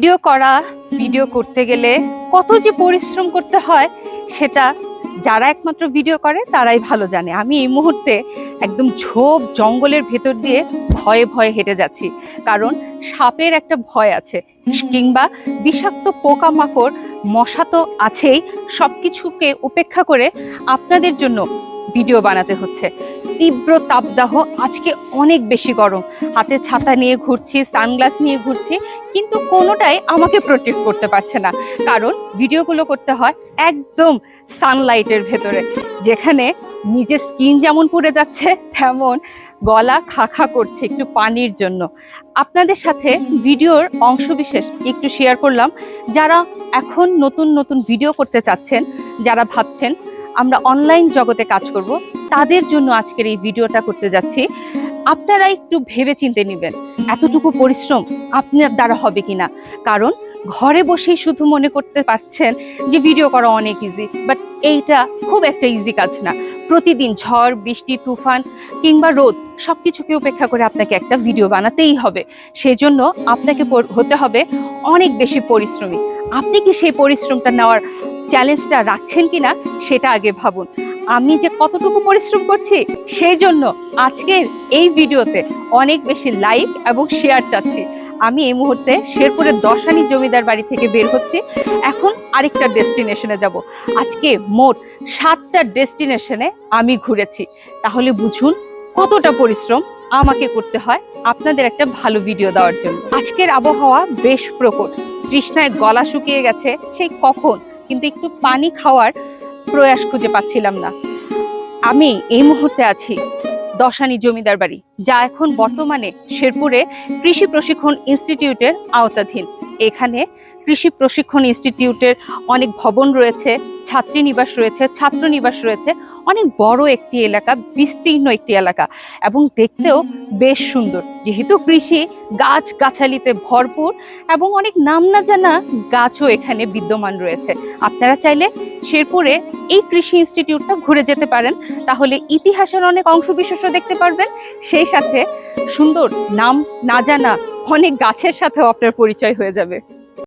Video video করতে গেলে কত যে পরিশ্রম করতে হয় সেটা যারা একমাত্র ভিডিও করে তারাই ভালো জানে। আমি এই মুহূর্তে একদম ঝোপ জঙ্গলের ভেতর দিয়ে ভয়ে ভয়ে হেঁটে যাচ্ছি, কারণ সাপের একটা ভয় আছে, কিংবা বিষাক্ত পোকামাকড় মশা তো আছেই। সবকিছুকে উপেক্ষা করে আপনাদের জন্য ভিডিও বানাতে হচ্ছে। তীব্র তাপদাহ, আজকে অনেক বেশি গরম, হাতে ছাতা নিয়ে ঘুরছি, সানগ্লাস নিয়ে ঘুরছি, কিন্তু কোনোটাই আমাকে প্রোটেক্ট করতে পারছে না, কারণ ভিডিওগুলো করতে হয় একদম সানলাইটের ভেতরে, যেখানে নিজের স্কিন যেমন পুড়ে যাচ্ছে তেমন গলা খা করছে একটু পানির জন্য। আপনাদের সাথে ভিডিওর অংশবিশেষ একটু শেয়ার করলাম। যারা এখন নতুন নতুন ভিডিও করতে চাচ্ছেন, যারা ভাবছেন আমরা অনলাইন জগতে কাজ করব, তাদের জন্য আজকের এই ভিডিওটা করতে যাচ্ছি। আপনারা একটু ভেবে চিন্তে নেবেন এতটুকু পরিশ্রম আপনার দ্বারা হবে কিনা, কারণ ঘরে বসেই শুধু মনে করতে পারছেন যে ভিডিও করা অনেক ইজি, বাট এইটা খুব একটা ইজি কাজ না। প্রতিদিন ঝড় বৃষ্টি তুফান কিংবা রোদ সবকিছুকে উপেক্ষা করে আপনাকে একটা ভিডিও বানাতেই হবে। সেজন্য আপনাকে হতে হবে অনেক বেশি পরিশ্রমী। আপনি কি সেই পরিশ্রমটা নেওয়ার চ্যালেঞ্জটা রাখছেন কিনা সেটা আগে ভাবুন। আমি যে কতটুকু পরিশ্রম করছি সেই জন্য আজকের এই ভিডিওতে অনেক বেশি লাইক এবং শেয়ার চাচ্ছি। আমি এই মুহূর্তে শেরপুরের দশানি জমিদার বাড়ি থেকে বের হচ্ছি, এখন আরেকটা ডেস্টিনেশনে যাব। আজকে মোট 7টা ডেস্টিনেশনে আমি ঘুরেছি, তাহলে বুঝুন কতটা পরিশ্রম আমাকে করতে হয় আপনাদের একটা ভালো ভিডিও দেওয়ার জন্য। আজকের আবহাওয়া বেশ প্রকট, তৃষ্ণায় গলা শুকিয়ে গেছে সেই কখন, কিন্তু একটু পানি খাওয়ার প্রয়াস খুঁজে পাচ্ছিলাম না। আমি এই মুহূর্তে আছি দশানি জমিদার বাড়ি, যা এখন বর্তমানে শেরপুরে কৃষি প্রশিক্ষণ ইনস্টিটিউটের আওতাধীন। এখানে কৃষি প্রশিক্ষণ ইনস্টিটিউটের অনেক ভবন রয়েছে, ছাত্রীনিবাস রয়েছে, ছাত্রনিবাস রয়েছে, অনেক বড় একটি এলাকা, বিস্তীর্ণ একটি এলাকা, এবং দেখতেও বেশ সুন্দর। যেহেতু কৃষি, গাছ গাছালিতে ভরপুর এবং অনেক নাম না জানা গাছও এখানে বিদ্যমান রয়েছে। আপনারা চাইলে শেরপুরে এই কৃষি ইনস্টিটিউটটা ঘুরে যেতে পারেন, তাহলে ইতিহাসের অনেক অংশবিশেষও দেখতে পারবেন, সেই সাথে সুন্দর নাম না জানা অনেক গাছের সাথেও আপনার পরিচয় হয়ে যাবে।